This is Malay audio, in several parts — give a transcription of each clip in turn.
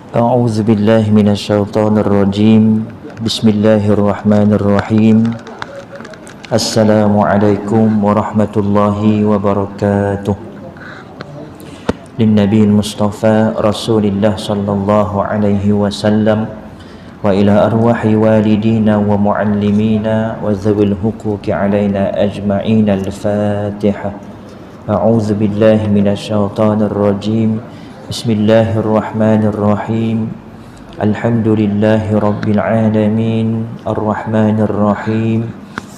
أعوذ بالله من الشيطان الرجيم بسم الله الرحمن الرحيم السلام عليكم ورحمة الله وبركاته للنبي المصطفى رسول الله صلى الله عليه وسلم وإلى أرواح والدينا ومعلمينا وذوي الحقوق علينا أجمعين الفاتحة أعوذ بالله من الشيطان الرجيم بسم الله الرحمن الرحيم الحمد لله رب العالمين الرحمن الرحيم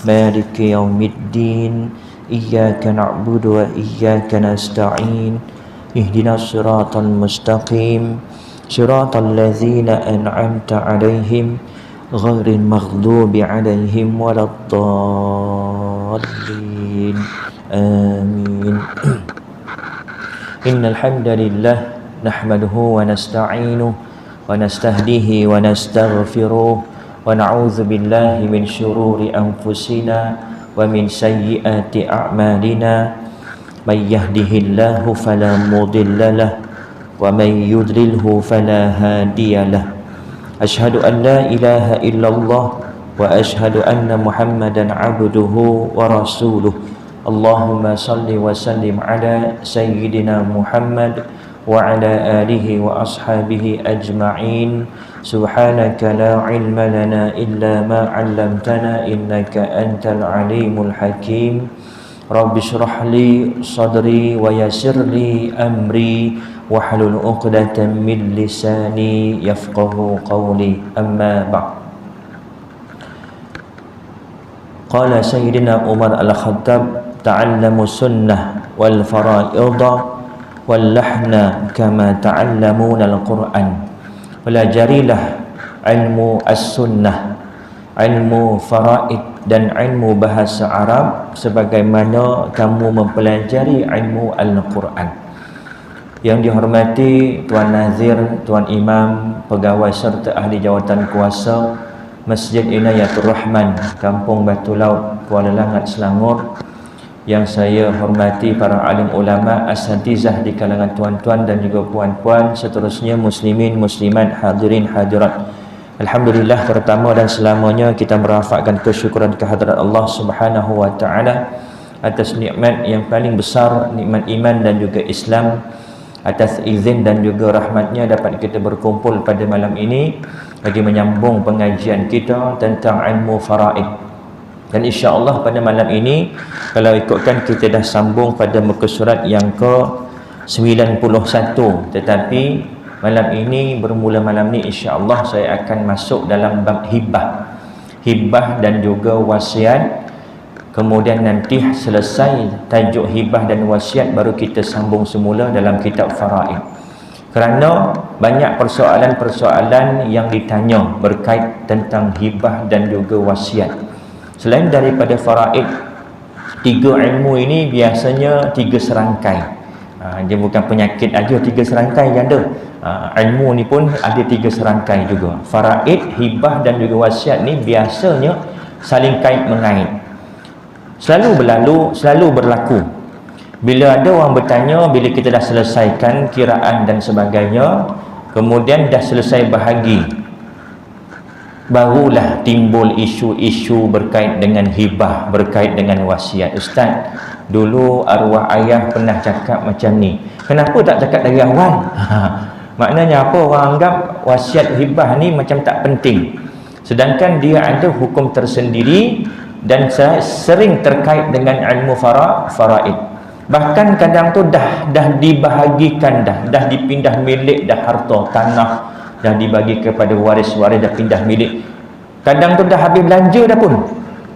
مالك يوم الدين إياك نعبد وإياك نستعين اهدنا الصراط المستقيم صراط الذين أنعمت عليهم غير المغضوب عليهم ولا الضالين آمين إن الحمد لله نحمده ونستعينه ونستهديه ونستغفره ونعوذ بالله من شرور أنفسنا ومن سيئات أعمالنا من يهده الله فلا مضل له ومن يضلله فلا هادي له أشهد أن لا إله إلا الله وأشهد أن محمدا عبده ورسوله اللهم صل وسلم على سيدنا محمد وعلى آله وأصحابه أجمعين سبحانك لا علم لنا إلا ما علمتنا إنك أنت العليم الحكيم رب اشرح لي صدري ويسر لي أمري واحلل عقدة من لساني يفقه قولي أما بعد قال سيدنا عمر الخطاب تعلموا السنة والفرائض wallahna kama ta'allamuna al-Quran. Pelajarilah ilmu as-sunnah, ilmu faraid dan ilmu bahasa Arab sebagaimana kamu mempelajari ilmu Al-Quran. Yang dihormati Tuan Nazir, Tuan Imam, pegawai serta ahli jawatan kuasa Masjid Inayatul Rahman, Kampung Batu Laut, Kuala Langat, Selangor, yang saya hormati para alim ulama, asatizah di kalangan tuan-tuan dan juga puan-puan, seterusnya muslimin, muslimat, hadirin, hadirat. Alhamdulillah, pertama dan selamanya kita merafakkan kesyukuran kehadrat Allah Subhanahu wa taala atas nikmat yang paling besar, nikmat iman dan juga Islam. Atas izin dan juga rahmatnya dapat kita berkumpul pada malam ini bagi menyambung pengajian kita tentang ilmu faraid. Dan insya-Allah pada malam ini, kalau ikutkan, kita dah sambung pada muka surat yang ke-91, tetapi malam ini, bermula malam ni, insya-Allah saya akan masuk dalam bab hibah. Hibah dan juga wasiat. Kemudian nanti selesai tajuk hibah dan wasiat, baru kita sambung semula dalam kitab faraid. Kerana banyak persoalan-persoalan yang ditanya berkait tentang hibah dan juga wasiat. Selain daripada faraid, tiga ilmu ini biasanya tiga serangkai. Dia bukan penyakit aja tiga serangkai yang ada. Ilmu ni pun ada tiga serangkai juga. Faraid, hibah dan juga wasiat ni biasanya saling kait mengait. Selalu berlalu, selalu berlaku. Bila ada orang bertanya, bila kita dah selesaikan kiraan dan sebagainya, kemudian dah selesai bahagi, barulah timbul isu-isu berkait dengan hibah, berkait dengan wasiat. Ustaz, dulu arwah ayah pernah cakap macam ni, kenapa tak cakap dari awal? Maknanya apa? Orang anggap wasiat hibah ni macam tak penting, sedangkan dia ada hukum tersendiri dan sering terkait dengan ilmu faraid. Bahkan kadang tu dah dibahagikan, dah dipindah milik, dah harta tanah dah dibagi kepada waris-waris, dah pindah milik. Kadang tu dah habis belanja dah pun,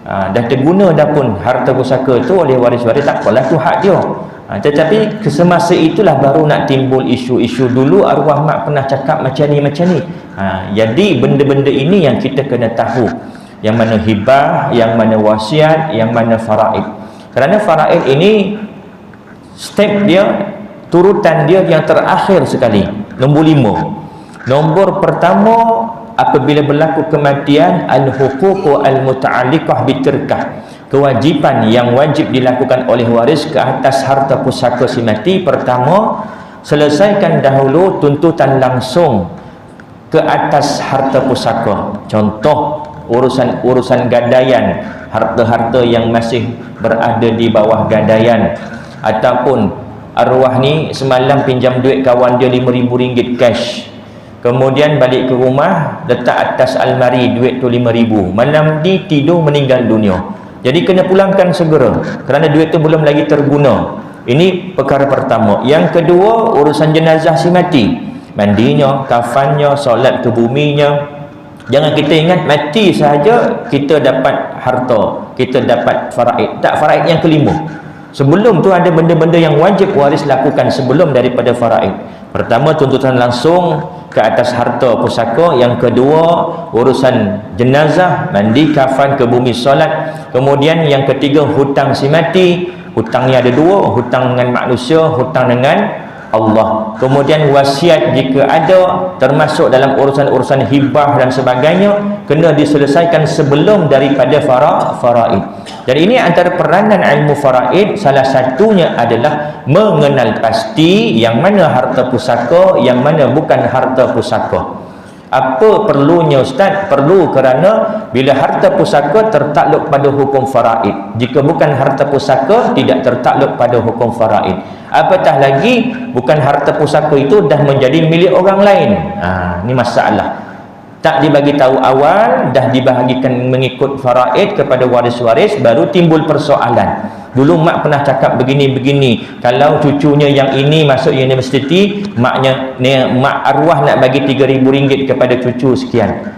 dah terguna dah pun harta pusaka tu oleh waris-waris, tak apalah, tu hak dia. Tetapi kesemasa itulah baru nak timbul isu-isu, dulu arwah mak pernah cakap macam ni. Jadi benda-benda ini yang kita kena tahu, yang mana hibah, yang mana wasiat, yang mana faraid. Kerana faraid ini step dia, turutan dia yang terakhir sekali, nombor 5. Nombor pertama, apabila berlaku kematian, al-huququ al-muta'alliqah bitirkah, kewajipan yang wajib dilakukan oleh waris ke atas harta pusaka si mati. Pertama, selesaikan dahulu tuntutan langsung ke atas harta pusaka. Contoh urusan gadaian, harta-harta yang masih berada di bawah gadaian, ataupun arwah ni semalam pinjam duit kawan dia RM5,000 cash, kemudian balik ke rumah letak atas almari duit tu RM5,000, malam ni tidur meninggal dunia. Jadi kena pulangkan segera kerana duit tu belum lagi terguna. Ini perkara pertama. Yang kedua, urusan jenazah si mati, mandinya, kafannya, solat ke buminya. Jangan kita ingat mati sahaja kita dapat harta, kita dapat faraid. Tak, faraid yang kelima. Sebelum tu ada benda-benda yang wajib waris lakukan sebelum daripada faraid. Pertama, tuntutan langsung ke atas harta pusaka. Yang kedua, urusan jenazah, mandi, kafan, ke bumi, solat. Kemudian yang ketiga, hutang si mati. Hutangnya ada dua, hutang dengan manusia, hutang dengan Allah. Kemudian wasiat jika ada, termasuk dalam urusan-urusan hibah dan sebagainya, kena diselesaikan sebelum daripada faraid. Dan ini antara peranan ilmu faraid, salah satunya adalah mengenal pasti yang mana harta pusaka, yang mana bukan harta pusaka. Apa perlunya Ustaz? Perlu kerana bila harta pusaka tertakluk pada hukum faraid. Jika bukan harta pusaka, tidak tertakluk pada hukum faraid. Apatah lagi bukan harta pusaka itu dah menjadi milik orang lain. Ini masalah. Tak dibagi tahu awal, dah dibahagikan mengikut faraid kepada waris-waris, baru timbul persoalan. Dulu mak pernah cakap begini-begini, kalau cucunya yang ini masuk universiti, mak arwah nak bagi RM3,000 kepada cucu sekian.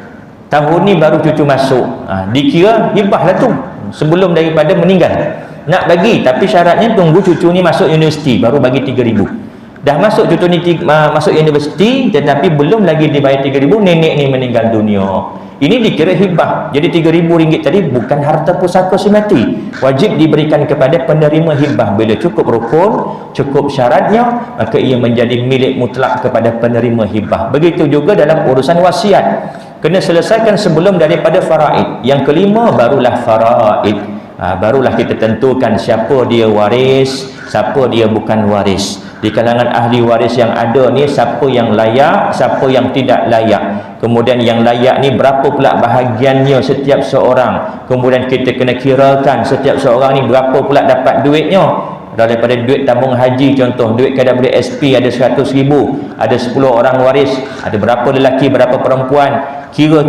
Tahun ni baru cucu masuk, dikira hibah lah tu sebelum daripada meninggal. Nak bagi, tapi syaratnya tunggu cucu ni masuk universiti baru bagi RM3,000. Dah masuk cucu ni masuk universiti, tetapi belum lagi dibayar RM3,000, nenek ni meninggal dunia. Ini dikira hibah. Jadi RM3,000 tadi bukan harta pusaka si mati, wajib diberikan kepada penerima hibah. Bila cukup rukun, cukup syaratnya, maka ia menjadi milik mutlak kepada penerima hibah. Begitu juga dalam urusan wasiat, kena selesaikan sebelum daripada faraid. Yang kelima barulah faraid. Barulah kita tentukan siapa dia waris, siapa dia bukan waris. Di kalangan ahli waris yang ada ni, siapa yang layak, siapa yang tidak layak. Kemudian yang layak ni berapa pula bahagiannya setiap seorang. Kemudian kita kena kirakan setiap seorang ni berapa pula dapat duitnya. Daripada duit tabung haji, contoh duit kadang beli SP ada 100,000, ada 10 orang waris, ada berapa lelaki, berapa perempuan. Kira,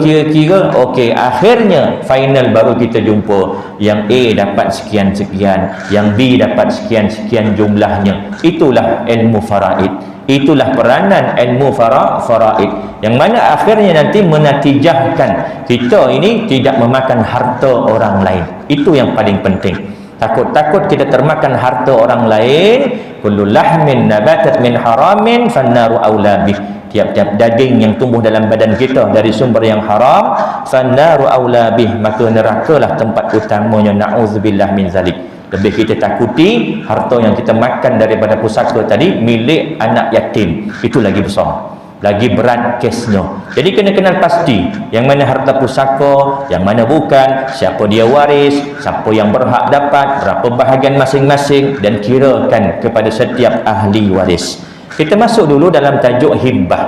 okey, akhirnya final baru kita jumpa yang A dapat sekian-sekian, yang B dapat sekian-sekian jumlahnya. Itulah ilmu faraid, itulah peranan ilmu faraid, yang mana akhirnya nanti menatijahkan kita ini tidak memakan harta orang lain. Itu yang paling penting. Takut-takut kita termakan harta orang lain. Kullu lahmin nabatat min haramin fannaru aula bih. Tiap-tiap daging yang tumbuh dalam badan kita dari sumber yang haram, fannaru aula bih, maka nerakalah tempat utamanya. Na'udzubillah min zalik. Lebih kita takuti harta yang kita makan daripada pusaka tadi milik anak yatim, itu lagi besar, lagi berat kesnya. Jadi kena kenal pasti yang mana harta pusaka, yang mana bukan, siapa dia waris, siapa yang berhak dapat, berapa bahagian masing-masing, dan kirakan kepada setiap ahli waris. Kita masuk dulu dalam tajuk hibah.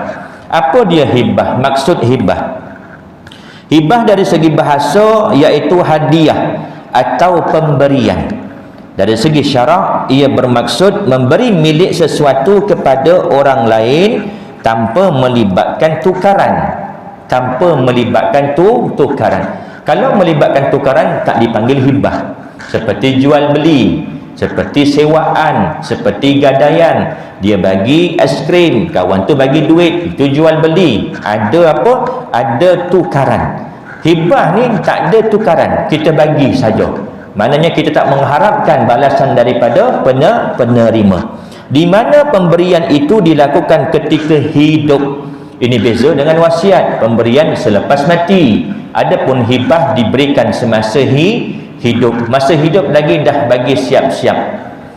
Apa dia hibah? Maksud hibah, hibah dari segi bahasa iaitu hadiah atau pemberian. Dari segi syarak, ia bermaksud memberi milik sesuatu kepada orang lain tanpa melibatkan tukaran. Tanpa melibatkan tukaran. Kalau melibatkan tukaran, tak dipanggil hibah. Seperti jual beli, seperti sewaan, seperti gadaian. Dia bagi es krim, kawan tu bagi duit, itu jual beli. Ada apa? Ada tukaran. Hibah ni tak ada tukaran, kita bagi saja. Maknanya kita tak mengharapkan balasan daripada penerima. Di mana pemberian itu dilakukan ketika hidup. Ini beza dengan wasiat, pemberian selepas mati. Adapun hibah diberikan semasa hidup. Masa hidup lagi dah bagi siap-siap.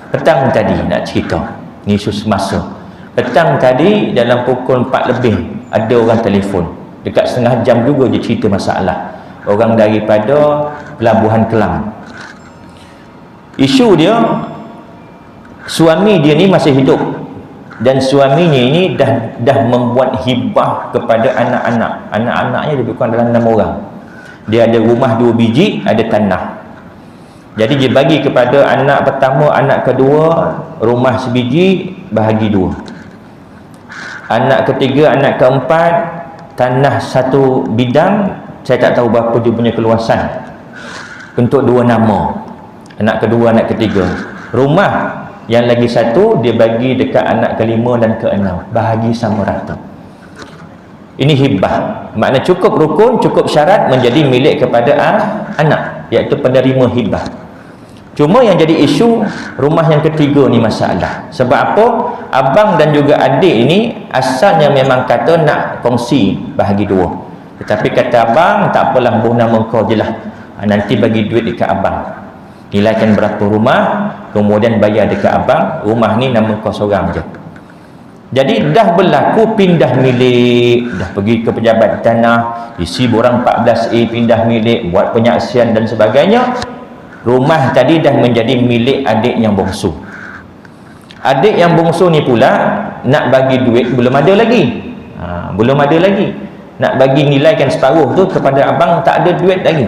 Petang tadi nak cerita, ni semasa petang tadi dalam pukul 4 lebih ada orang telefon, dekat setengah jam juga dia cerita masalah. Orang daripada Pelabuhan Kelang. Isu dia, suami dia ni masih hidup, dan suaminya ini dah membuat hibah kepada anak-anaknya lebih kurang dalam 6 orang. Dia ada rumah 2 biji, ada tanah. Jadi dia bagi kepada anak pertama, anak kedua rumah sebiji, bahagi 2. Anak ketiga, anak keempat tanah 1 bidang, saya tak tahu berapa dia punya keluasan, untuk 2 nama. Anak kedua, anak ketiga. Rumah yang lagi 1 dia bagi dekat anak kelima dan keenam, bahagi sama rata. Ini hibah, makna cukup rukun, cukup syarat menjadi milik kepada anak, iaitu penerima hibah. Cuma yang jadi isu rumah yang ketiga ni masalah. Sebab apa? Abang dan juga adik ini asalnya memang kata nak kongsi bahagi 2. Tetapi kata abang, tak apalah, buh nama kau je lah, nanti bagi duit dekat abang, nilaikan berapa rumah, kemudian bayar dekat abang, rumah ni nama kau seorang je. Jadi dah berlaku pindah milik, dah pergi ke pejabat tanah, isi borang 14A pindah milik, buat penyaksian dan sebagainya. Rumah tadi dah menjadi milik adik yang bongsu. Adik yang bongsu ni pula nak bagi duit belum ada lagi. Belum ada lagi. Nak bagi nilaikan separuh tu kepada abang, tak ada duit lagi.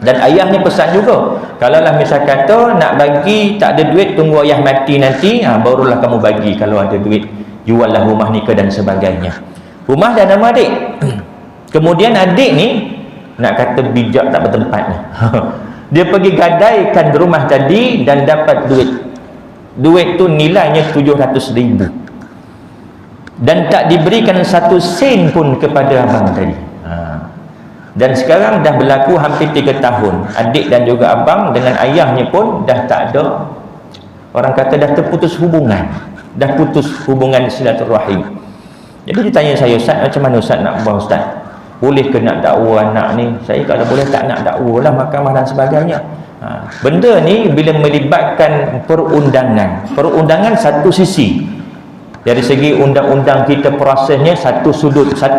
Dan ayah ni pesan juga, kalaulah misal kata nak bagi tak ada duit, tunggu ayah mati nanti, barulah kamu bagi kalau ada duit, juallah rumah ni ke dan sebagainya. Rumah dah nama adik. Kemudian adik ni nak kata bijak tak bertempat ni. Dia pergi gadaikan rumah tadi dan dapat duit. Duit tu nilainya 700,000. Dan tak diberikan 1 sen pun kepada abang tadi. Dan sekarang dah berlaku hampir 3 tahun. Adik dan juga abang dengan ayahnya pun dah tak ada, orang kata dah terputus hubungan. Dah putus hubungan silaturahim. Jadi dia tanya saya, Ustaz, macam mana Ustaz nak buat Ustaz? Boleh ke nak dakwa anak ni? Saya kalau boleh tak nak dakwa lah, mahkamah dan sebagainya. Benda ni bila melibatkan perundangan satu sisi, dari segi undang-undang kita prosesnya satu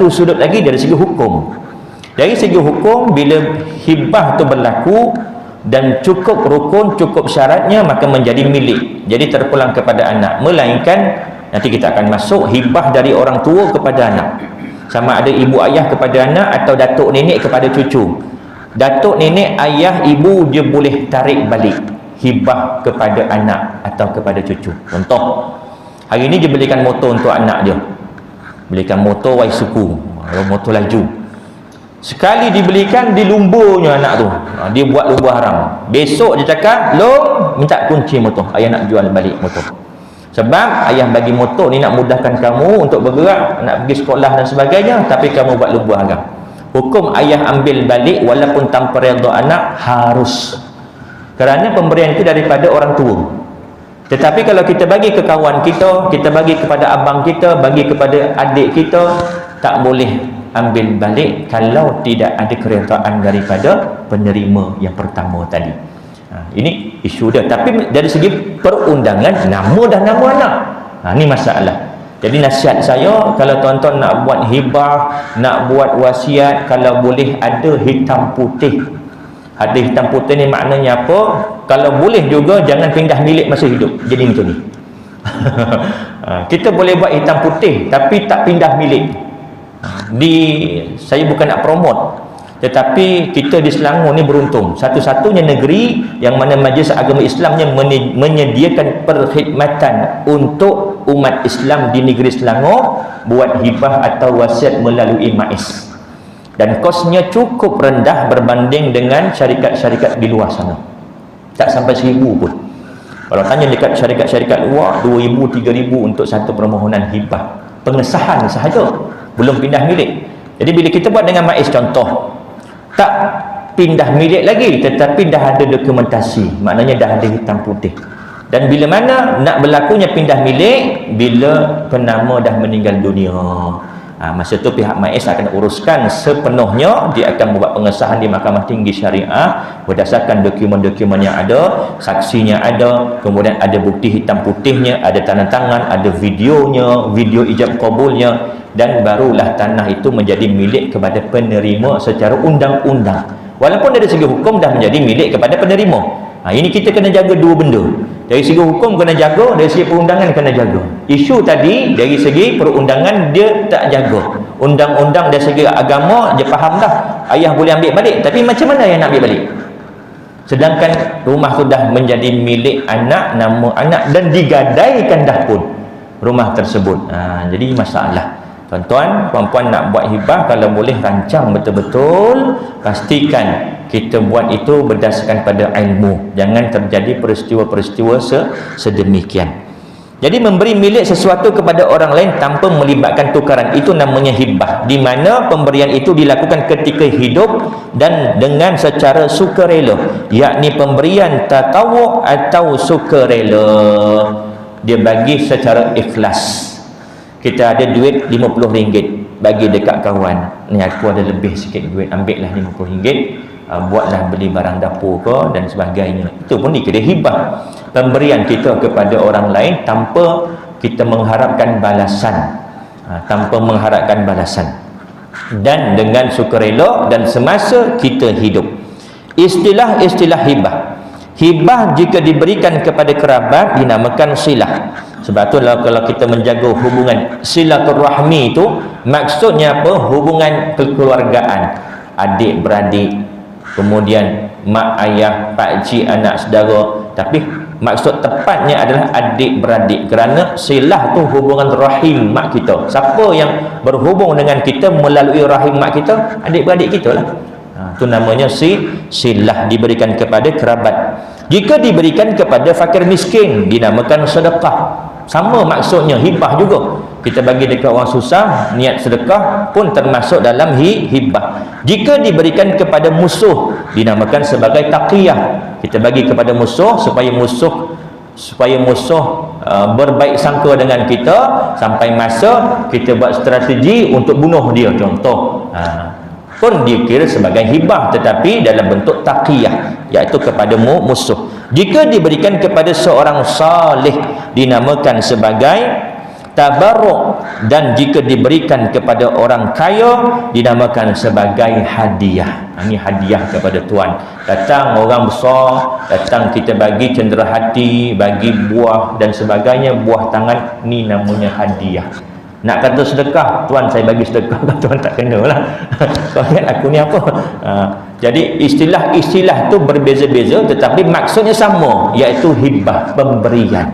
sudut lagi dari segi hukum. Dari segi hukum, bila hibah tu berlaku dan cukup rukun, cukup syaratnya, maka menjadi milik, jadi terpulang kepada anak. Melainkan nanti kita akan masuk hibah dari orang tua kepada anak, sama ada ibu ayah kepada anak atau datuk nenek kepada cucu. Datuk nenek, ayah, ibu dia boleh tarik balik hibah kepada anak atau kepada cucu. Contoh, hari ni dia belikan motor untuk anak dia, belikan motor Waisuku, motor laju. Sekali dibelikan, dilumburnya anak tu, dia buat lumba haram. Besok dia cakap, "Long, minta kunci motor, ayah nak jual balik motor. Sebab ayah bagi motor ni nak mudahkan kamu untuk bergerak, nak pergi sekolah dan sebagainya, tapi kamu buat lumba haram." Hukum ayah ambil balik walaupun tanpa redha anak, harus. Kerana pemberian itu daripada orang tua. Tetapi kalau kita bagi ke kawan kita, kita bagi kepada abang kita, bagi kepada adik kita, tak boleh ambil balik kalau tidak ada keredaan daripada penerima yang pertama tadi. Ini isu dia. Tapi dari segi perundangan, nama dah nama anak. Ini masalah. Jadi nasihat saya, kalau tuan-tuan nak buat hibah, nak buat wasiat, kalau boleh ada hitam putih. Ada hitam putih ni maknanya apa? Kalau boleh juga jangan pindah milik masa hidup. Jadi macam ni. Kita boleh buat hitam putih tapi tak pindah milik. Saya bukan nak promote, tetapi kita di Selangor ni beruntung, satu-satunya negeri yang mana Majlis Agama Islamnya menyediakan perkhidmatan untuk umat Islam di negeri Selangor buat hibah atau wasiat melalui MAIS, dan kosnya cukup rendah berbanding dengan syarikat-syarikat di luar sana. Tak sampai 1,000 pun. Kalau tanya dekat syarikat-syarikat luar, 2,000, 3,000 untuk satu permohonan hibah pengesahan sahaja, belum pindah milik. Jadi bila kita buat dengan MAIS, contoh, tak pindah milik lagi tetapi dah ada dokumentasi, maknanya dah ada hitam putih. Dan bila mana nak berlakunya pindah milik? Bila penama dah meninggal dunia. Masa tu pihak MAIS akan uruskan sepenuhnya. Dia akan buat pengesahan di Mahkamah Tinggi Syariah berdasarkan dokumen-dokumen yang ada, saksinya ada, kemudian ada bukti hitam putihnya, ada tanda tangan, ada videonya, video ijab kabulnya, dan barulah tanah itu menjadi milik kepada penerima secara undang-undang. Walaupun dari segi hukum dah menjadi milik kepada penerima, Ini kita kena jaga dua benda. Dari segi hukum kena jaga, dari segi perundangan kena jaga. Isu tadi dari segi perundangan dia tak jaga. Undang-undang dari segi agama dia faham dah. Ayah boleh ambil balik, tapi macam mana ayah nak ambil balik? Sedangkan rumah sudah menjadi milik anak, nama anak, dan digadaikan dah pun rumah tersebut. Jadi masalah. Tuan-tuan, puan-puan nak buat hibah, kalau boleh rancang betul-betul, pastikan kita buat itu berdasarkan pada ilmu. Jangan terjadi peristiwa-peristiwa sedemikian. Jadi memberi milik sesuatu kepada orang lain tanpa melibatkan tukaran, itu namanya hibah, di mana pemberian itu dilakukan ketika hidup dan dengan secara sukarela, yakni pemberian tatawwu atau sukarela. Dia bagi secara ikhlas. Kita ada duit RM50 bagi dekat kawan, ni aku ada lebih sikit duit, ambillah RM50, buatlah beli barang dapur ke dan sebagainya. Itu pun dikira hibah, pemberian kita kepada orang lain tanpa kita mengharapkan balasan, dan dengan sukarela dan semasa kita hidup. Istilah-istilah hibah jika diberikan kepada kerabat dinamakan silah. Sebab tu kalau kita menjaga hubungan silaturahmi itu, maksudnya apa? Hubungan kekeluargaan, adik beradik, kemudian mak ayah, pak cik, anak saudara. Tapi maksud tepatnya adalah adik beradik, kerana silah tu hubungan rahim mak kita. Siapa yang berhubung dengan kita melalui rahim mak kita? Adik beradik kita lah. Itu namanya silah, diberikan kepada kerabat. Jika diberikan kepada fakir miskin dinamakan sedekah. Sama maksudnya, hibah juga. Kita bagi dekat orang susah, niat sedekah pun termasuk dalam hibah. Jika diberikan kepada musuh dinamakan sebagai taqiyah. Kita bagi kepada musuh supaya musuh berbaik sangka dengan kita, sampai masa kita buat strategi untuk bunuh dia, contoh, pun dikira sebagai hibah, tetapi dalam bentuk taqiyah, iaitu kepada musuh. Jika diberikan kepada seorang salih dinamakan sebagai tabarruk, dan jika diberikan kepada orang kaya dinamakan sebagai hadiah. Ini hadiah kepada tuan. Datang orang besar, datang kita bagi cenderahati, bagi buah dan sebagainya, buah tangan, ni namanya hadiah. Nak kata sedekah, tuan saya bagi sedekah, tuan tak kena lah. Kau ingat aku ni apa? Jadi istilah-istilah tu berbeza-beza, tetapi maksudnya sama, iaitu hibah, pemberian.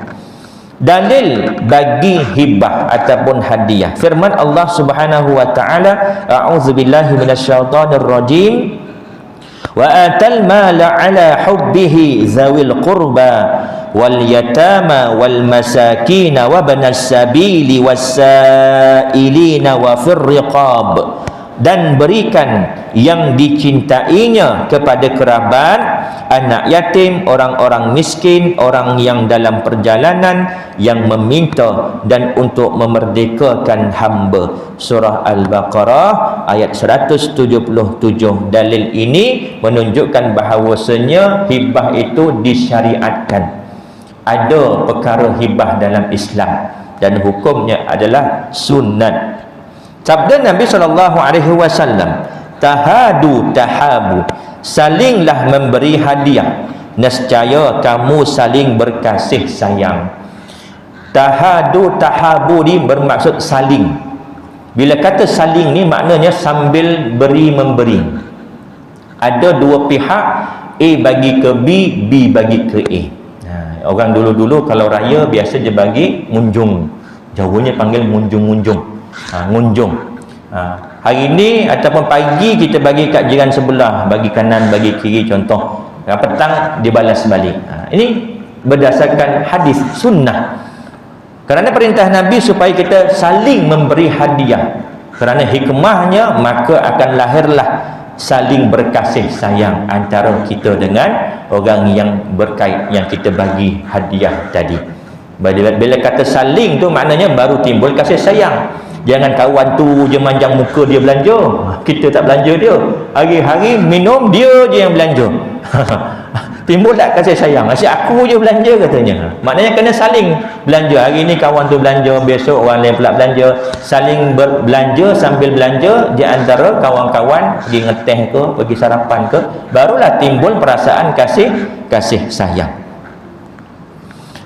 Dalil bagi hibah ataupun hadiah, firman Allah Subhanahu wa taala, a'udzubillahi minasyaitonir rajim, wa atal mala ala hubbihi zawil qurba wal yatama wal masakin wa banas sabili was-sa'ilina wa fir riqab, dan berikan yang dicintainya kepada kerabat, anak yatim, orang-orang miskin, orang yang dalam perjalanan, yang meminta, dan untuk memerdekakan hamba. Surah Al-Baqarah ayat 177. Dalil ini menunjukkan bahawasanya hibah itu disyariatkan. Ada perkara hibah dalam Islam dan hukumnya adalah sunat. Sabda Nabi SAW, tahadu tahabu, salinglah memberi hadiah, nescaya kamu saling berkasih sayang. Tahadu tahabu ni bermaksud saling. Bila kata saling ni maknanya sambil beri memberi. Ada dua pihak, A bagi ke B, B bagi ke A. Orang dulu-dulu kalau raya biasa dia bagi munjung. Jawanya panggil munjung-munjung. Ngunjung. Hari ini ataupun pagi kita bagi kat jiran sebelah, bagi kanan, bagi kiri, contoh. Petang dia balas balik. Ini berdasarkan hadis sunnah. Kerana perintah Nabi supaya kita saling memberi hadiah. Kerana hikmahnya, maka akan lahirlah saling berkasih sayang antara kita dengan orang yang berkait, yang kita bagi hadiah tadi. Bila kata saling tu maknanya baru timbul kasih sayang. Jangan kawan tu je manjang muka dia belanja, kita tak belanja dia. Hari-hari minum dia je yang belanja. Timbul tak kasih sayang, asyik aku je belanja katanya. Maknanya kena saling belanja. Hari ni kawan tu belanja, besok orang lain pula belanja. Saling berbelanja sambil belanja di antara kawan-kawan, pergi ngeteh ke, pergi sarapan ke, barulah timbul perasaan kasih sayang.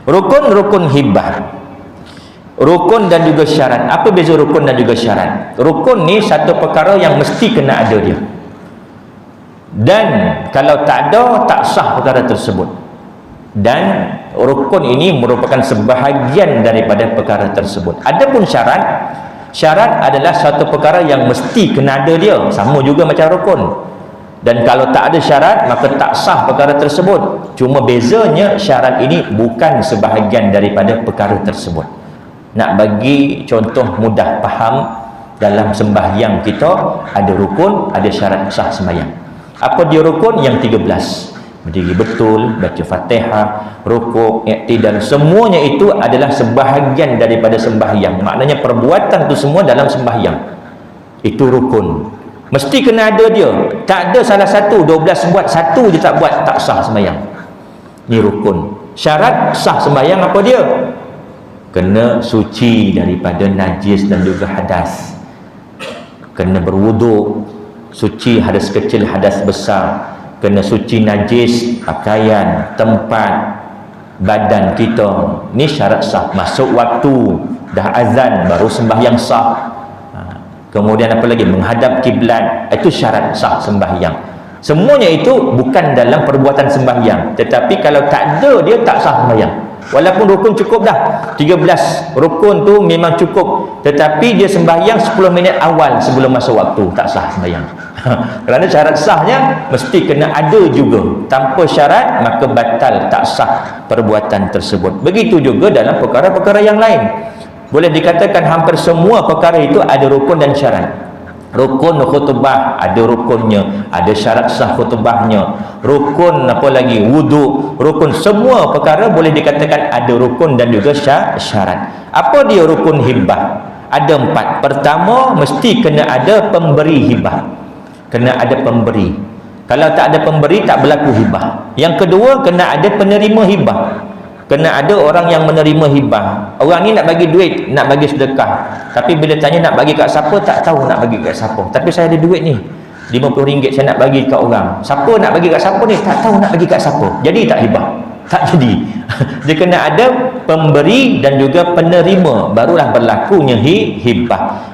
Rukun hibah, rukun dan juga syarat. Apa beza rukun dan juga syarat? Rukun ni satu perkara yang mesti kena ada dia, dan kalau tak ada, tak sah perkara tersebut. Dan rukun ini merupakan sebahagian daripada perkara tersebut. Adapun syarat adalah satu perkara yang mesti kena ada dia, sama juga macam rukun. Dan kalau tak ada syarat, maka tak sah perkara tersebut. Cuma bezanya syarat ini bukan sebahagian daripada perkara tersebut. Nak bagi contoh mudah faham, dalam sembahyang kita ada rukun, ada syarat sah sembahyang. Apa dia rukun? Yang 13. Berdiri betul, baca Fatihah, rukuk, i'tidal, semuanya itu adalah sebahagian daripada sembahyang. Maknanya perbuatan itu semua dalam sembahyang. Itu rukun. Mesti kena ada dia. Tak ada salah satu, 12 buat, satu je tak buat, tak sah sembahyang. Ini rukun. Syarat sah sembahyang apa dia? Kena suci daripada najis dan juga hadas. Kena berwuduk, suci hadas kecil, hadas besar. Kena suci najis pakaian, tempat, badan kita. Ni syarat sah. Masuk waktu, dah azan baru sembahyang sah. Kemudian apa lagi? Menghadap kiblat. Itu syarat sah sembahyang. Semuanya itu bukan dalam perbuatan sembahyang, tetapi kalau tak ada dia, tak sah sembahyang. Walaupun rukun cukup dah, 13 rukun tu memang cukup, tetapi dia sembahyang 10 minit awal sebelum masuk waktu, tak sah sembahyang. Kerana syarat sahnya mesti kena ada juga. Tanpa syarat maka batal, tak sah perbuatan tersebut. Begitu juga dalam perkara-perkara yang lain. Boleh dikatakan hampir semua perkara itu ada rukun dan syarat. Rukun khutbah ada rukunnya, ada syarat sah khutbahnya. Rukun apa lagi? Wuduk, rukun, semua perkara boleh dikatakan ada rukun dan juga syarat. Apa dia rukun hibah? Ada 4. Pertama, mesti kena ada pemberi hibah. Kena ada pemberi. Kalau tak ada pemberi, tak berlaku hibah. Yang kedua, kena ada penerima hibah. Kena ada orang yang menerima hibah. Orang ni nak bagi duit, nak bagi sedekah, tapi bila tanya nak bagi kat siapa, tak tahu nak bagi kat siapa. Tapi saya ada duit ni, RM50 saya nak bagi kat orang. Siapa nak bagi kat siapa ni, tak tahu nak bagi kat siapa. Jadi tak hibah, tak jadi. Dia kena ada pemberi dan juga penerima, barulah berlakunya hibah.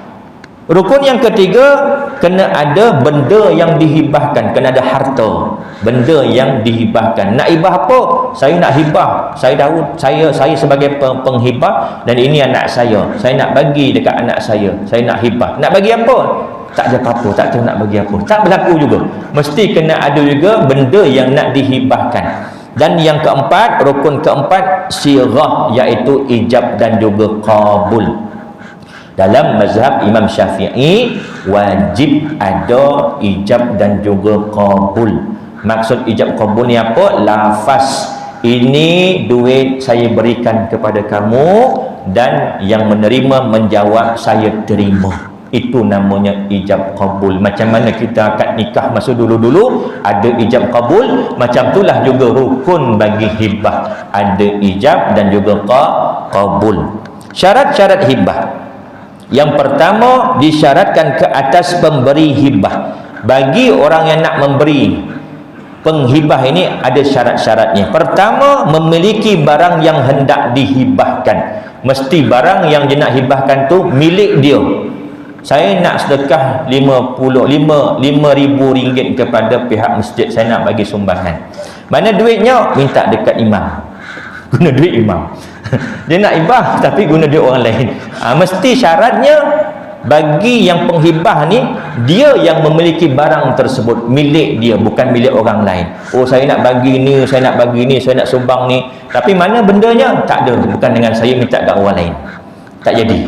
Rukun yang ketiga, kena ada benda yang dihibahkan. Kena ada harta, benda yang dihibahkan. Nak hibah apa? Saya nak hibah, saya Daud, saya sebagai penghibah, dan ini anak saya nak bagi dekat anak saya nak hibah. Nak bagi apa? Tak ada apa-apa, tak tahu nak bagi apa, tak berlaku juga. Mesti kena ada juga benda yang nak dihibahkan. Dan yang keempat, rukun keempat, sirah, iaitu ijab dan juga qabul. Dalam mazhab Imam Syafi'i, wajib ada ijab dan juga qabul. Maksud ijab qabul ni apa? Lafaz, ini duit saya berikan kepada kamu, dan yang menerima menjawab saya terima. Itu namanya ijab qabul. Macam mana kita akad nikah masa dulu-dulu ada ijab qabul, macam itulah juga rukun bagi hibah, ada ijab dan juga qabul. Syarat-syarat hibah. Yang pertama, disyaratkan ke atas pemberi hibah. Bagi orang yang nak memberi penghibah ini ada syarat-syaratnya. Pertama, memiliki barang yang hendak dihibahkan. Mesti barang yang dia nak hibahkan tu milik dia. Saya nak sedekah RM5,000 kepada pihak masjid, saya nak bagi sumbangan. Mana duitnya? Minta dekat imam. Guna duit imam. Dia nak hibah tapi guna duit orang lain. Mesti syaratnya bagi yang penghibah ni, dia yang memiliki barang tersebut, milik dia, bukan milik orang lain. Oh, saya nak bagi ni, saya nak bagi ni, saya nak sumbang ni, tapi mana bendanya? Tak ada, bukan dengan saya, minta kat orang lain. Tak jadi.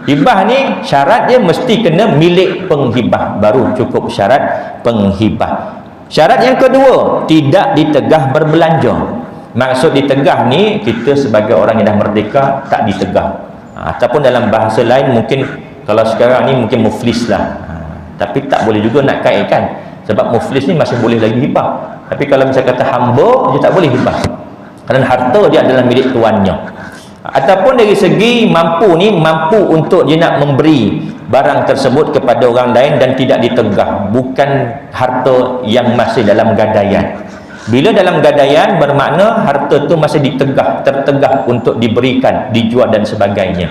Hibah ni syarat dia mesti kena milik penghibah, baru cukup syarat penghibah. Syarat yang kedua, tidak ditegah berbelanja. Maksud ditegah ni, kita sebagai orang yang dah merdeka tak ditegah. Ataupun dalam bahasa lain mungkin, kalau sekarang ni mungkin muflis lah. Tapi tak boleh juga nak kaitkan, sebab muflis ni masih boleh lagi hibah. Tapi kalau misalnya kata hamba, dia tak boleh hibah, kerana harta dia adalah milik tuannya. Ataupun dari segi mampu ni, mampu untuk dia nak memberi barang tersebut kepada orang lain dan tidak ditegah, bukan harta yang masih dalam gadaian. Bila dalam gadaian bermakna harta tu masih ditegah, tertegah untuk diberikan, dijual dan sebagainya.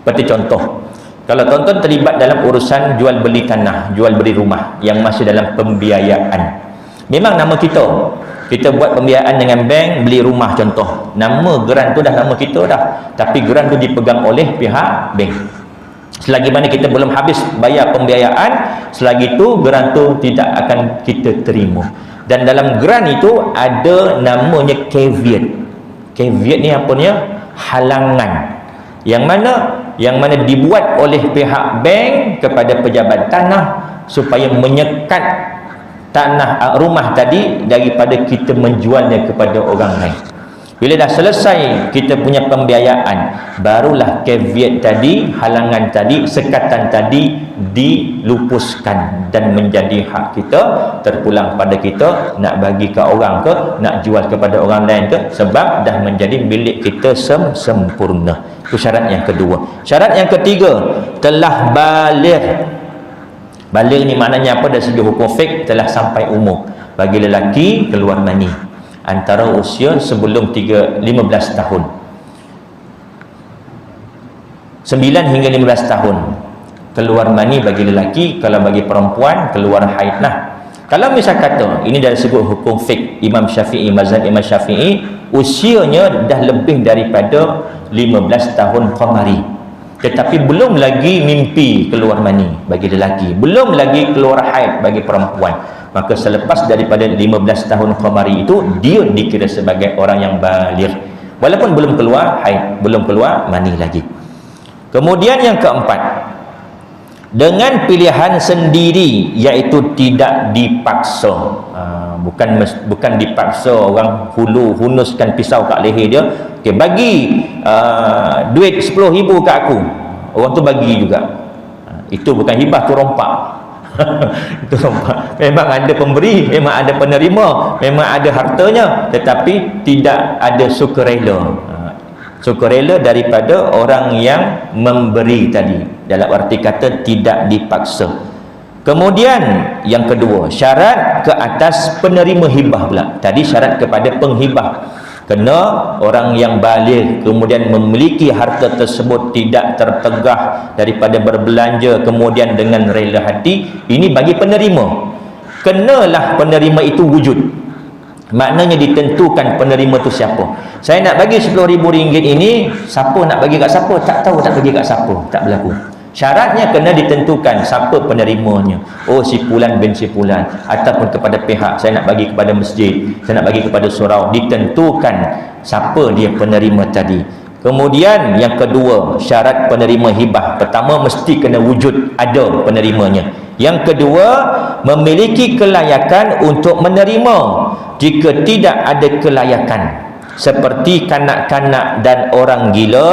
Seperti contoh, kalau tuan-tuan terlibat dalam urusan jual beli tanah, jual beli rumah yang masih dalam pembiayaan, memang nama kita buat pembiayaan dengan bank, beli rumah contoh, nama geran tu dah nama kita dah, tapi geran tu dipegang oleh pihak bank. Selagi mana kita belum habis bayar pembiayaan, selagi itu geran tu tidak akan kita terima. Dan dalam geran itu ada namanya caveat. Caveat ni apa ni? Halangan. Yang mana dibuat oleh pihak bank kepada pejabat tanah supaya menyekat tanah rumah tadi daripada kita menjualnya kepada orang lain. Bila dah selesai kita punya pembiayaan, barulah caveat tadi, halangan tadi, sekatan tadi dilupuskan dan menjadi hak kita, terpulang pada kita nak bagi ke orang ke, nak jual kepada orang lain ke, sebab dah menjadi milik kita sempurna. Itu syarat yang kedua. Syarat yang ketiga, telah baligh. Baligh ni maknanya apa? Dari segi hukum fiqh, telah sampai umur. Bagi lelaki keluar mani antara usia sebelum 15 tahun, 9 hingga 15 tahun keluar mani bagi lelaki. Kalau bagi perempuan keluar haid lah. Kalau misal kata ini dari segi hukum fiqh Imam Syafi'i, mazhab Imam Syafi'i, usianya dah lebih daripada 15 tahun qamari, tetapi belum lagi mimpi keluar mani bagi lelaki, belum lagi keluar haid bagi perempuan, maka selepas daripada 15 tahun qamari itu dia dikira sebagai orang yang baligh, walaupun belum keluar haid, belum keluar mani lagi. Kemudian yang keempat, dengan pilihan sendiri, iaitu tidak dipaksa. Bukan dipaksa orang hunuskan pisau kat leher dia, okay, bagi duit 10,000 kat aku, orang tu bagi juga. Itu bukan hibah, tu rompak. Itu rompak. Memang ada pemberi, memang ada penerima, memang ada hartanya, tetapi tidak ada sukarela. Sukarela daripada orang yang memberi tadi, dalam arti kata tidak dipaksa. Kemudian yang kedua, syarat ke atas penerima hibah pula. Tadi syarat kepada penghibah, kena orang yang baligh, kemudian memiliki harta tersebut tidak tertegah daripada berbelanja, kemudian dengan rela hati. Ini bagi penerima, kenalah penerima itu wujud. Maknanya ditentukan penerima tu siapa. Saya nak bagi RM10,000 ini, siapa nak bagi kat siapa? Tak tahu nak bagi kat siapa, tak berlaku. Syaratnya kena ditentukan siapa penerimanya. Oh, si Fulan bin si Fulan, ataupun kepada pihak, saya nak bagi kepada masjid, saya nak bagi kepada surau, ditentukan siapa dia penerima tadi. Kemudian yang kedua, syarat penerima hibah, pertama mesti kena wujud, ada penerimanya. Yang kedua, memiliki kelayakan untuk menerima. Jika tidak ada kelayakan, seperti kanak-kanak dan orang gila,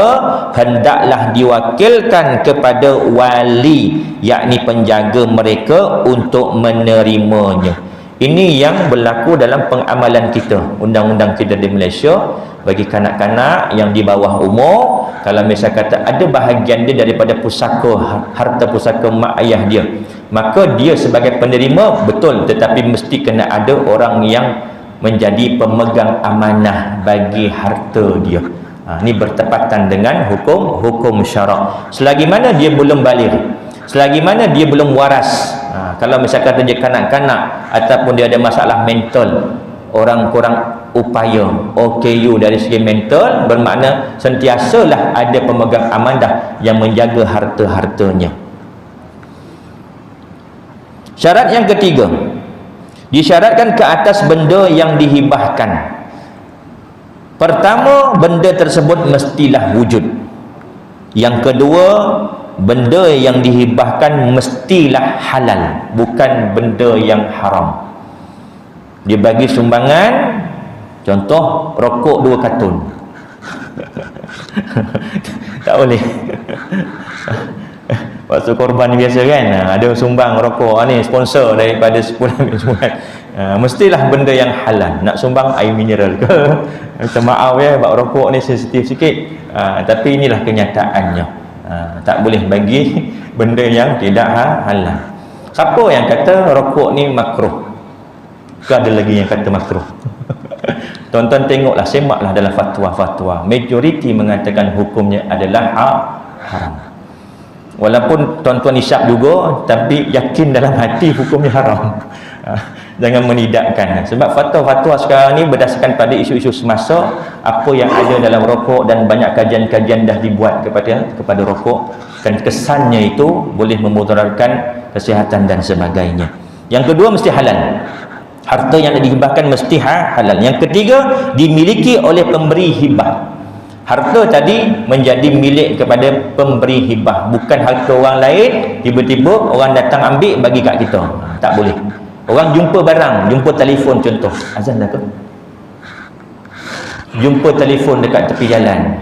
hendaklah diwakilkan kepada wali, yakni penjaga mereka, untuk menerimanya. Ini yang berlaku dalam pengamalan kita, undang-undang kita di Malaysia. Bagi kanak-kanak yang di bawah umur, kalau misal kata ada bahagian dia daripada pusaka, harta pusaka mak ayah dia, maka dia sebagai penerima betul, tetapi mesti kena ada orang yang menjadi pemegang amanah bagi harta dia. Ini bertepatan dengan hukum syarak. Selagi mana dia belum baligh, selagi mana dia belum waras. Kalau misalkan dia kanak-kanak ataupun dia ada masalah mental, orang kurang upaya OKU dari segi mental, bermakna sentiasalah ada pemegang amanah yang menjaga harta-hartanya. Syarat yang ketiga, disyaratkan ke atas benda yang dihibahkan. Pertama, benda tersebut mestilah wujud. Yang kedua, benda yang dihibahkan mestilah halal, bukan benda yang haram. Dia bagi sumbangan, contoh rokok 2 kartun. Tak boleh. Waktu korban biasa kan, ada sumbang rokok ni, sponsor daripada 10 bin Suhaib. Mestilah benda yang halal. Nak sumbang air mineral ke, minta maaf ya, bab rokok ni sensitif sikit, tapi inilah kenyataannya. Tak boleh bagi benda yang tidak halal. Siapa yang kata rokok ni makruh? Ke ada lagi yang kata makruh? Tuan-tuan tengoklah, semaklah dalam fatwa-fatwa, majoriti mengatakan hukumnya adalah haram. Walaupun tuan-tuan isyak juga, tapi yakin dalam hati hukumnya haram. Jangan menidakkan, sebab fatwa-fatwa sekarang ni berdasarkan pada isu-isu semasa, apa yang ada dalam rokok, dan banyak kajian-kajian dah dibuat kepada rokok, dan kesannya itu boleh memudaratkan kesihatan dan sebagainya. Yang kedua, mesti halal. Harta yang dihibahkan mesti halal. Yang ketiga, dimiliki oleh pemberi hibah. Harta tadi menjadi milik kepada pemberi hibah, bukan harta orang lain tiba-tiba orang datang ambil bagi kat kita. Tak boleh. Orang jumpa barang, jumpa telefon contoh, azan dah ke? Jumpa telefon dekat tepi jalan,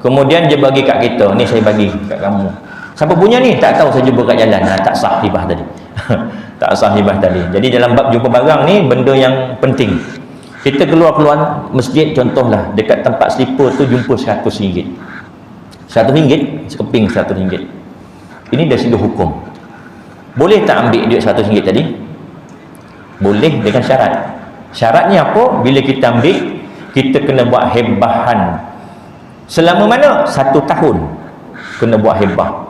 kemudian dia bagi kat kita, ni saya bagi kat kamu. Siapa punya ni? Tak tahu, saya jumpa kat jalan. Tak sah hibah tadi. Tak sah hibah tadi. Jadi dalam bab jumpa barang ni benda yang penting. Kita keluar masjid contohlah, dekat tempat slipper tu jumpa RM100. RM100, sekeping RM100. Ini dari segi hukum. Boleh tak ambil duit RM100 tadi? Boleh, dengan syarat. Syaratnya apa? Bila kita ambil, kita kena buat hebahan. Selama mana? 1 tahun kena buat hebah.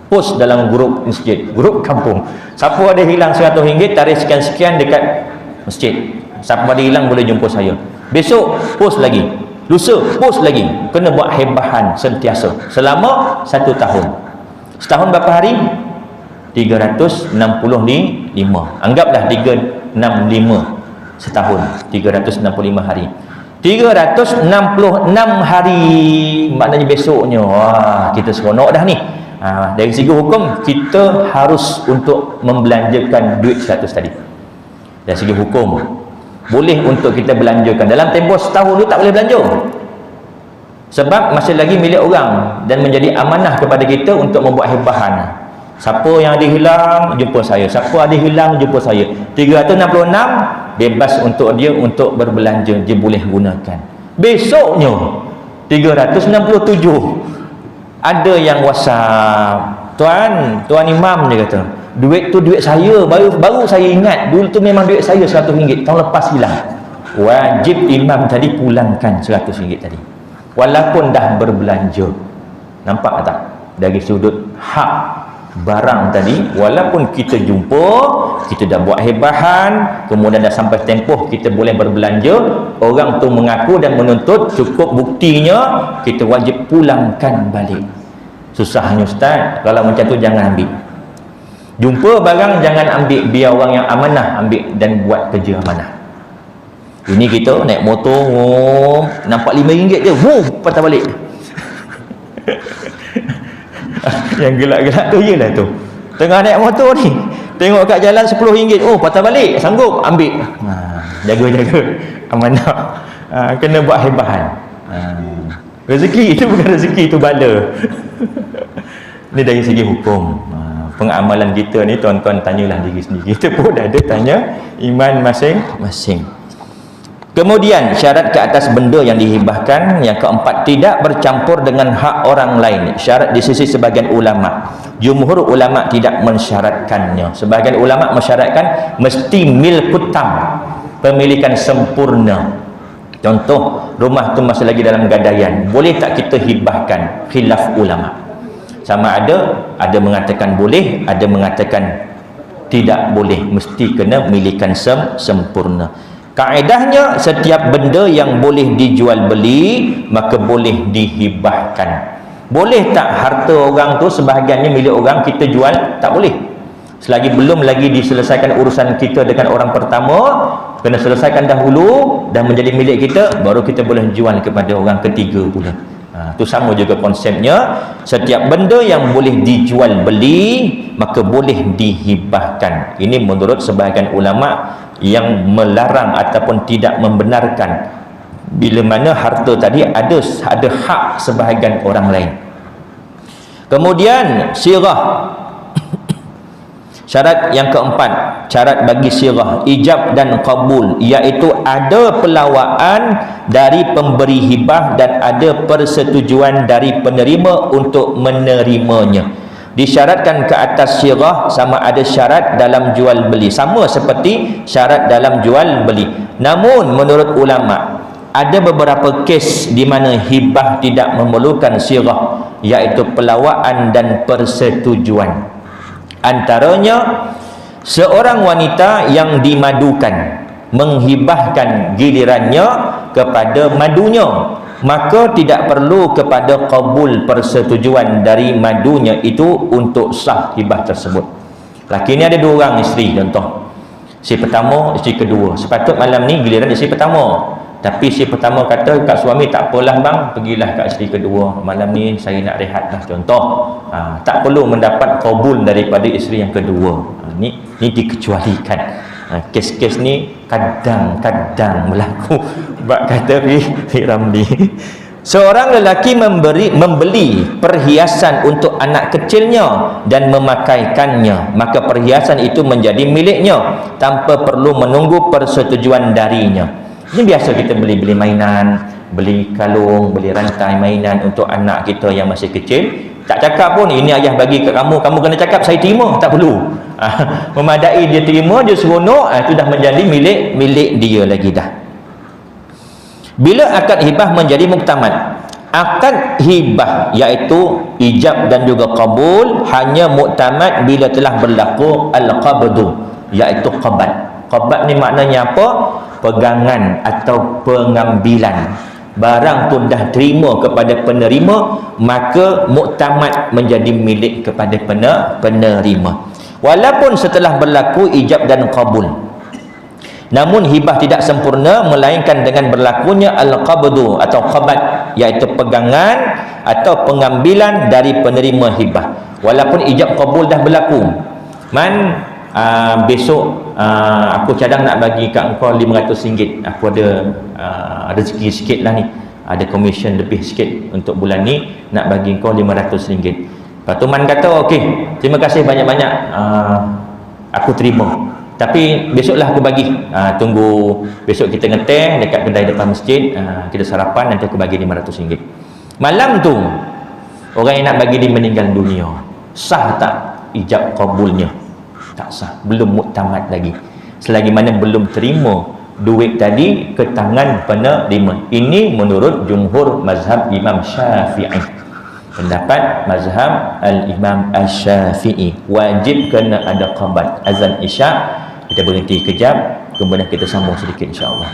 Post dalam grup masjid, grup kampung. Siapa ada hilang RM100, tarik sekian-sekian dekat masjid. Siapa ada hilang boleh jumpa saya. Besok post lagi, lusa post lagi. Kena buat hebahan sentiasa selama 1 tahun. Setahun berapa hari? 365. Anggaplah 365 setahun, 365 hari. 366 hari, maknanya besoknya kita seronok dah ni. Dari segi hukum, kita harus untuk membelanjakan duit 100 tadi. Dari segi hukum boleh untuk kita belanjakan. Dalam tempoh setahun tu tak boleh belanja, sebab masih lagi milik orang dan menjadi amanah kepada kita untuk membuat hebahan. Siapa yang ada hilang, jumpa saya. Siapa ada hilang, jumpa saya. 366 bebas untuk dia untuk berbelanja, dia boleh gunakan. Besoknya 367 ada yang WhatsApp, tuan imam, dia kata duit tu duit saya, baru saya ingat dulu tu memang duit saya RM100, tahun lepas hilang. Wajib imam tadi pulangkan RM100 tadi, walaupun dah berbelanja. Nampak tak? Dari sudut hak barang tadi, walaupun kita jumpa, kita dah buat hebahan, kemudian dah sampai tempoh kita boleh berbelanja, orang tu mengaku dan menuntut, cukup buktinya, kita wajib pulangkan balik. Susahnya ustaz, kalau macam tu jangan ambil. Jumpa barang jangan ambil, biar orang yang amanah ambil dan buat kerja amanah. Ini kita naik motor, nampak RM5 je, patah balik. Yang gelak-gelak tu ialah tu, tengah naik motor ni, tengok kat jalan RM10, patah balik, sanggup ambil. Jaga-jaga amanah. Kena buat hebahan. Rezeki itu bukan rezeki, itu bala. Ini dari segi hukum. Pengamalan kita ni, tuan-tuan tanyalah diri sendiri. Kita pun dah ada tanya iman masing-masing. Kemudian syarat ke atas benda yang dihibahkan. Yang keempat, tidak bercampur dengan hak orang lain. Syarat di sisi sebagian ulama. Jumhur ulama tidak mensyaratkannya. Sebagian ulama mensyaratkan mesti milkut tam, pemilikan sempurna. Contoh, rumah tu masih lagi dalam gadaian, boleh tak kita hibahkan? Khilaf ulama. Sama ada mengatakan boleh, ada mengatakan tidak boleh, mesti kena milikan sempurna. Kaedahnya, setiap benda yang boleh dijual beli maka boleh dihibahkan. Boleh tak harta orang tu sebahagiannya milik orang kita jual? Tak boleh. Selagi belum lagi diselesaikan urusan kita dengan orang pertama, kena selesaikan dahulu dan menjadi milik kita, baru kita boleh jual kepada orang ketiga pula. Itu sama juga konsepnya. Setiap benda yang boleh dijual beli maka boleh dihibahkan. Ini menurut sebahagian ulama yang melarang ataupun tidak membenarkan bila mana harta tadi ada hak sebahagian orang lain. Kemudian sirah Syarat yang keempat, syarat bagi sirah ijab dan qabul, iaitu ada pelawaan dari pemberi hibah dan ada persetujuan dari penerima untuk menerimanya. Disyaratkan ke atas sirah sama ada syarat dalam jual beli, sama seperti syarat dalam jual beli. Namun menurut ulama, ada beberapa kes di mana hibah tidak memerlukan sirah, iaitu pelawaan dan persetujuan. Antaranya, seorang wanita yang dimadukan menghibahkan gilirannya kepada madunya, maka tidak perlu kepada qabul persetujuan dari madunya itu untuk sah hibah tersebut. Laki ni ada dua orang isteri, contoh isteri pertama, isteri kedua. Sepatut malam ni giliran isteri pertama, tapi isteri pertama kata kat suami, tak apalah bang, pergilah kat isteri kedua, malam ni saya nak rehat lah, contoh. Tak perlu mendapat qabul daripada isteri yang kedua. Ni dikecualikan. Kes-kes ni kadang-kadang berlaku. Bak kata Fi Ramli, seorang lelaki membeli perhiasan untuk anak kecilnya dan memakaikannya, maka perhiasan itu menjadi miliknya tanpa perlu menunggu persetujuan darinya. Ini biasa kita beli mainan, beli kalung, beli rantai mainan untuk anak kita yang masih kecil. Tak cakap pun, ini ayah bagi kat kamu, kamu kena cakap saya terima, tak perlu. Memadai dia terima, dia seronok, itu dah menjadi milik dia lagi dah. Bila akad hibah menjadi muktamad, akad hibah iaitu ijab dan juga qabul hanya muktamad bila telah berlaku al-qabdu, iaitu qabad. Qabad ni maknanya apa? Pegangan atau pengambilan. Barang tu dah terima kepada penerima, maka muktamad menjadi milik kepada penerima. Walaupun setelah berlaku ijab dan qabul, namun hibah tidak sempurna melainkan dengan berlakunya al-qabdu atau qabad, iaitu pegangan atau pengambilan dari penerima hibah. Walaupun ijab qabul dah berlaku, besok aku cadang nak bagi kat engkau RM500, aku ada rezeki sikit lah ni, ada komisen lebih sikit untuk bulan ni, nak bagi engkau RM500. Lepas tu Man kata okey, terima kasih banyak-banyak, aku terima, tapi besoklah aku bagi, tunggu besok kita ngeteh dekat kedai depan masjid, kita sarapan, nanti aku bagi RM500. Malam tu orang yang nak bagi dia meninggal dunia, sah tak ijab qabulnya? Tak sah, belum muktamad lagi, selagi mana belum terima duit tadi ke tangan penerima. Ini menurut jumhur mazhab Imam Syafi'i. Pendapat mazhab al-Imam Al-Syafi'i, wajib kena ada qabad. Azan Isyak, kita berhenti kejap, kemudian kita sambung sedikit insya-Allah.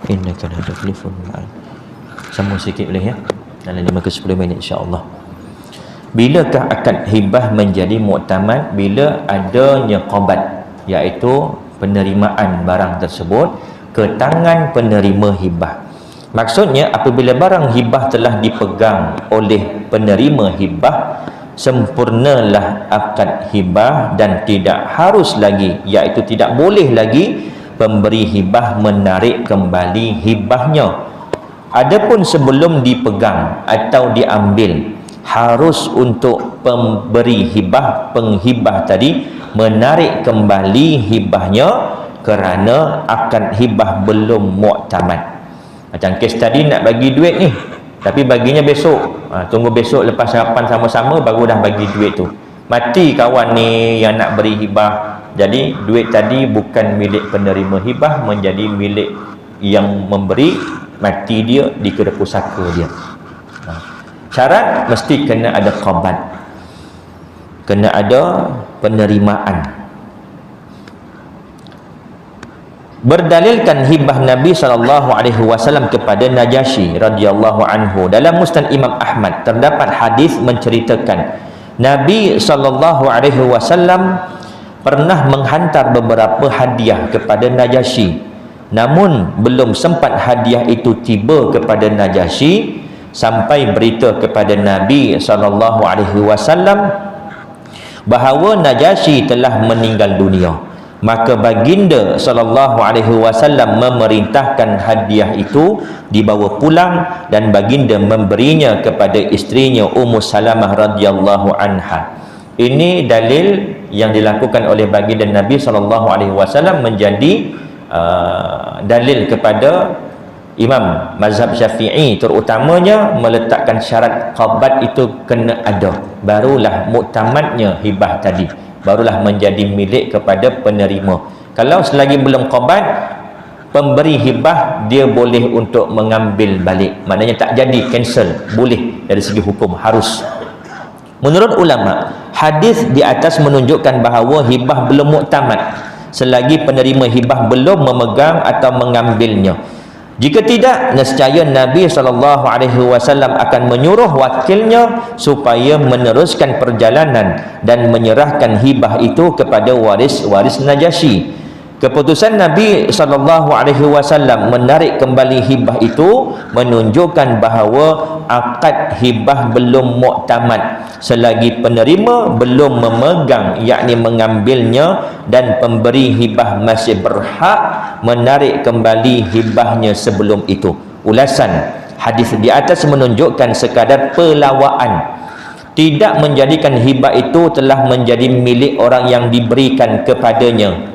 Innaka la tukhliful mi'ad. Sambung sedikit boleh ya? Dalam 5 ke 10 minit insya-Allah. Bilakah akad hibah menjadi muktamad? Bila adanya qabad, iaitu penerimaan barang tersebut ke tangan penerima hibah. Maksudnya apabila barang hibah telah dipegang oleh penerima hibah, sempurnalah akad hibah dan tidak harus lagi, iaitu tidak boleh lagi pemberi hibah menarik kembali hibahnya. Adapun sebelum dipegang atau diambil, harus untuk pemberi hibah, penghibah tadi, menarik kembali hibahnya kerana akad hibah belum muktamad. Macam kes tadi nak bagi duit ni, tapi baginya besok, tunggu besok lepas sarapan sama-sama baru dah bagi duit tu. Mati kawan ni yang nak beri hibah, jadi duit tadi bukan milik penerima hibah, menjadi milik yang memberi. Mati dia di kedai pusaka dia. Syarat mesti kena ada qabad, kena ada penerimaan. Berdalilkan hibah Nabi SAW kepada Najasyi radhiyallahu anhu, dalam Musnad Imam Ahmad terdapat hadis menceritakan Nabi SAW pernah menghantar beberapa hadiah kepada Najasyi. Namun belum sempat hadiah itu tiba kepada Najasyi sampai berita kepada Nabi SAW bahawa Najasyi telah meninggal dunia. Maka baginda SAW memerintahkan hadiah itu dibawa pulang dan baginda memberinya kepada isterinya Ummu Salamah radhiyallahu anha. Ini dalil yang dilakukan oleh baginda Nabi SAW menjadi dalil kepada Imam mazhab Syafi'i, terutamanya meletakkan syarat qabat itu kena ada, barulah muktamadnya hibah tadi, barulah menjadi milik kepada penerima. Kalau selagi belum qabat, pemberi hibah dia boleh untuk mengambil balik, maknanya tak jadi, cancel, boleh dari segi hukum, harus. Menurut ulama, hadis di atas menunjukkan bahawa hibah belum muktamad selagi penerima hibah belum memegang atau mengambilnya. Jika tidak, nescaya Nabi SAW akan menyuruh wakilnya supaya meneruskan perjalanan dan menyerahkan hibah itu kepada waris-waris Najasyi. Keputusan Nabi SAW menarik kembali hibah itu menunjukkan bahawa akad hibah belum muktamad selagi penerima belum memegang, yakni mengambilnya, dan pemberi hibah masih berhak menarik kembali hibahnya sebelum itu. Ulasan hadis di atas menunjukkan sekadar pelawaan, tidak menjadikan hibah itu telah menjadi milik orang yang diberikan kepadanya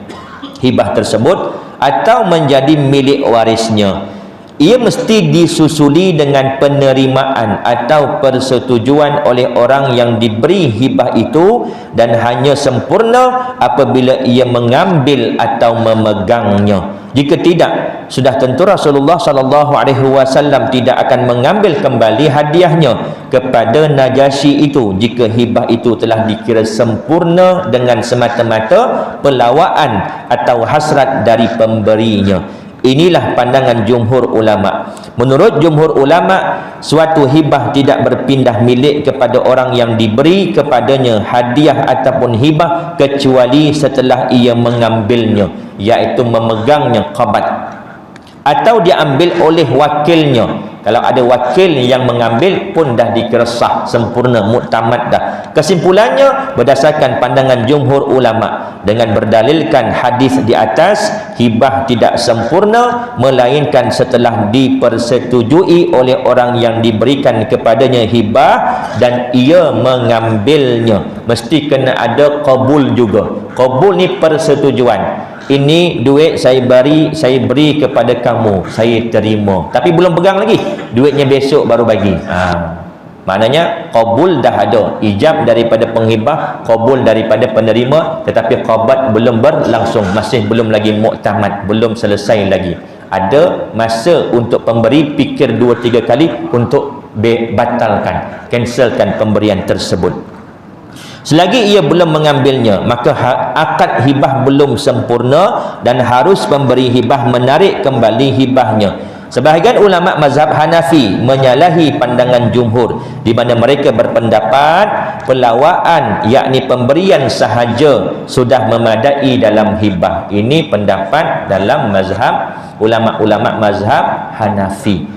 hibah tersebut atau menjadi milik warisnya. Ia mesti disusuli dengan penerimaan atau persetujuan oleh orang yang diberi hibah itu, dan hanya sempurna apabila ia mengambil atau memegangnya. Jika tidak, sudah tentu Rasulullah SAW tidak akan mengambil kembali hadiahnya kepada Najasyi itu jika hibah itu telah dikira sempurna dengan semata-mata pelawaan atau hasrat dari pemberinya. Inilah pandangan jumhur ulama. Menurut jumhur ulama, suatu hibah tidak berpindah milik kepada orang yang diberi kepadanya hadiah ataupun hibah kecuali setelah ia mengambilnya, iaitu memegangnya, qabat, atau diambil oleh wakilnya. Kalau ada wakil yang mengambil pun dah dikira sah, sempurna, muktamad dah. Kesimpulannya, berdasarkan pandangan jumhur ulama, dengan berdalilkan hadis di atas, hibah tidak sempurna melainkan setelah dipersetujui oleh orang yang diberikan kepadanya hibah dan ia mengambilnya. Mesti kena ada qabul juga. Qabul ni persetujuan. Ini duit saya beri kepada kamu, saya terima, tapi belum pegang lagi, duitnya besok baru bagi. Maknanya qabul dah ada, ijab daripada penghibah, qabul daripada penerima, tetapi qabat belum berlangsung, masih belum lagi muktamad, belum selesai lagi. Ada masa untuk pemberi fikir 2-3 kali untuk batalkan, cancelkan pemberian tersebut. Selagi ia belum mengambilnya, maka akad hibah belum sempurna dan harus pemberi hibah menarik kembali hibahnya. Sebahagian ulama mazhab Hanafi menyalahi pandangan jumhur, di mana mereka berpendapat pelawaan, yakni pemberian sahaja, sudah memadai dalam hibah. Ini pendapat dalam mazhab ulama-ulama mazhab Hanafi,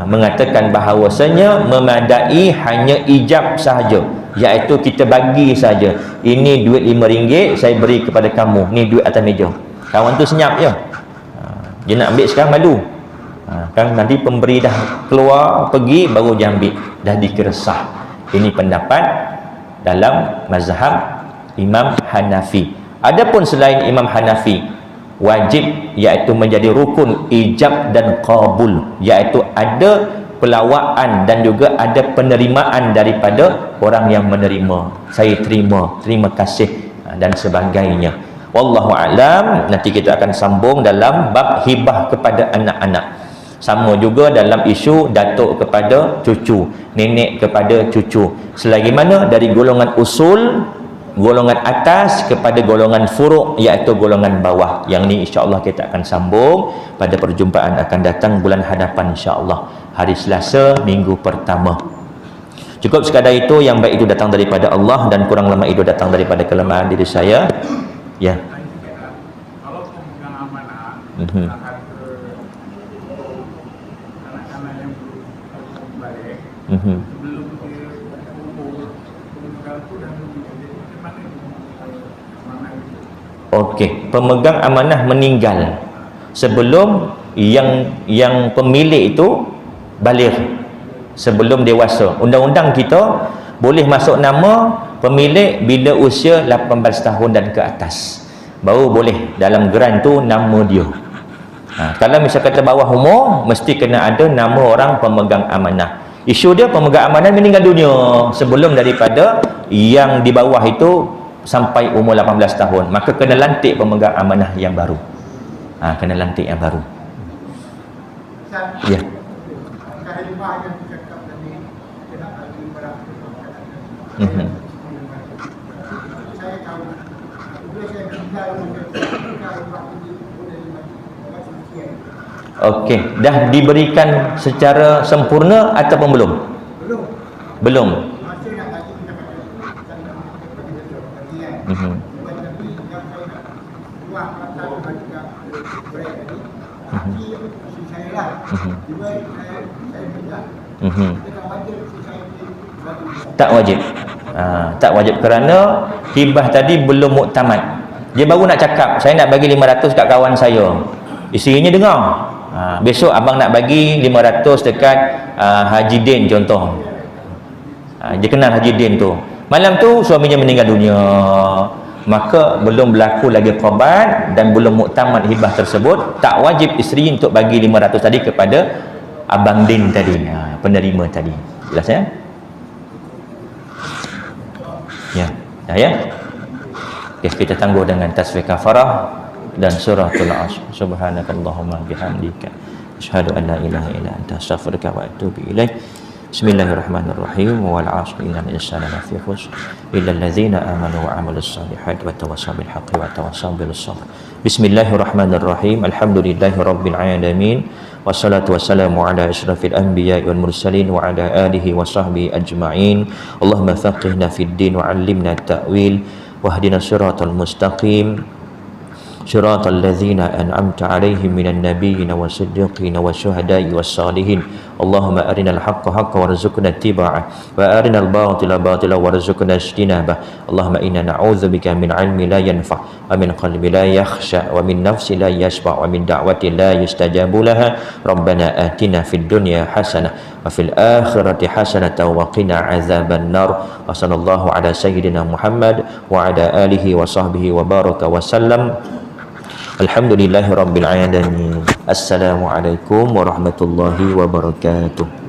mengatakan bahawasanya memadai hanya ijab sahaja, iaitu kita bagi saja. Ini duit RM5 saya beri kepada kamu, ni duit atas meja, kawan tu senyap je, dia nak ambil sekarang malu, kan nanti pemberi dah keluar pergi baru dia ambil, dah dikira sah. Ini pendapat dalam mazhab Imam Hanafi. Adapun selain Imam Hanafi, wajib, iaitu menjadi rukun ijab dan qabul, iaitu ada pelawaan dan juga ada penerimaan daripada orang yang menerima. Saya terima kasih dan sebagainya. Wallahu a'lam. Nanti kita akan sambung dalam bab hibah kepada anak-anak. Sama juga dalam isu datuk kepada cucu, nenek kepada cucu. Selagi mana dari golongan usul, golongan atas kepada golongan furuk, iaitu golongan bawah. Yang ni insya-Allah kita akan sambung pada perjumpaan akan datang bulan hadapan, insya-Allah hari Selasa minggu pertama. Cukup sekadar itu. Yang baik itu datang daripada Allah dan kurang lemah itu datang daripada kelemahan diri saya. Ya. Kalau pemegang amanah akan ke anak-anak yang belum balik, sebelum dia umur pemegang itu dan bagaimana amanah itu? Okey, pemegang amanah meninggal sebelum yang pemilik itu baligh, sebelum dewasa. Undang-undang kita boleh masuk nama pemilik bila usia 18 tahun dan ke atas, baru boleh dalam geran tu nama dia. Kalau misal kata bawah umur, mesti kena ada nama orang pemegang amanah. Isu dia pemegang amanah meninggal dunia sebelum daripada yang di bawah itu sampai umur 18 tahun, maka kena lantik pemegang amanah yang baru. Kena lantik yang baru. Ya. Kalimah yang dicakap tadi kena bagi berakhir. Saya tahu bila saya tinggal Okey, dah diberikan secara sempurna ataupun belum? Belum. Masih nak bagi kita tapi yang saya nak buat kata juga break tadi. Si saya lah. Juga saya minta. Tidak wajib si saya Tak wajib. Tak wajib kerana hibah tadi belum muktamad. Dia baru nak cakap, saya nak bagi 500 kat kawan saya. Isterinya dengar. Besok abang nak bagi 500 dekat Haji Din contoh. Dia kenal Haji Din tu. Malam tu suaminya meninggal dunia. Maka belum berlaku lagi qabat dan belum muktamad hibah tersebut, tak wajib isteri untuk bagi 500 tadi kepada abang Din tadi, penerima tadi. Jelas ya? Ya, dah ya. Okay, kita tangguh dengan tasbih kafarah dan suratul asr. Subhanakallahumma bihamdika asyhadu an la ilaha illa anta astaghfiruka wa atubu ilaik. Bismillahirrahmanirrahim. Wal 'asri innal insana lafi khusr illa allazina amanu wa 'amilus solihati wa tawassaw bil haqqi wa tawassaw bis sabr. Bismillahirrahmanirrahim. Alhamdulillahirabbil alamin. Wassalatu wassalamu ala asyrafil anbiya'i wal mursalin wa ala alihi wa sahbihi ajma'in. Allahumma faqihna fid din wa 'allimna at-ta'wil wahdina siratal mustaqim. صراط الذين أنعمت عليهم من النبيين والصديقين والشهداء والصالحين اللهم أرنا الحق حقا وارزقنا اتباعه وأرنا الباطل باطلا وارزقنا اجتنابه اللهم إنا نعوذ بك من علم لا ينفع ومن قلب لا يخشع ومن نفس لا يشبع ومن دعوة لا يستجاب لها ربنا آتنا في الدنيا حسنة وفي الآخرة حسنة وقنا عذاب النار وصلى الله على سيدنا محمد وعلى آله وصحبه وبارك وسلم. Alhamdulillahirabbil alamin. Assalamualaikum warahmatullahi wabarakatuh.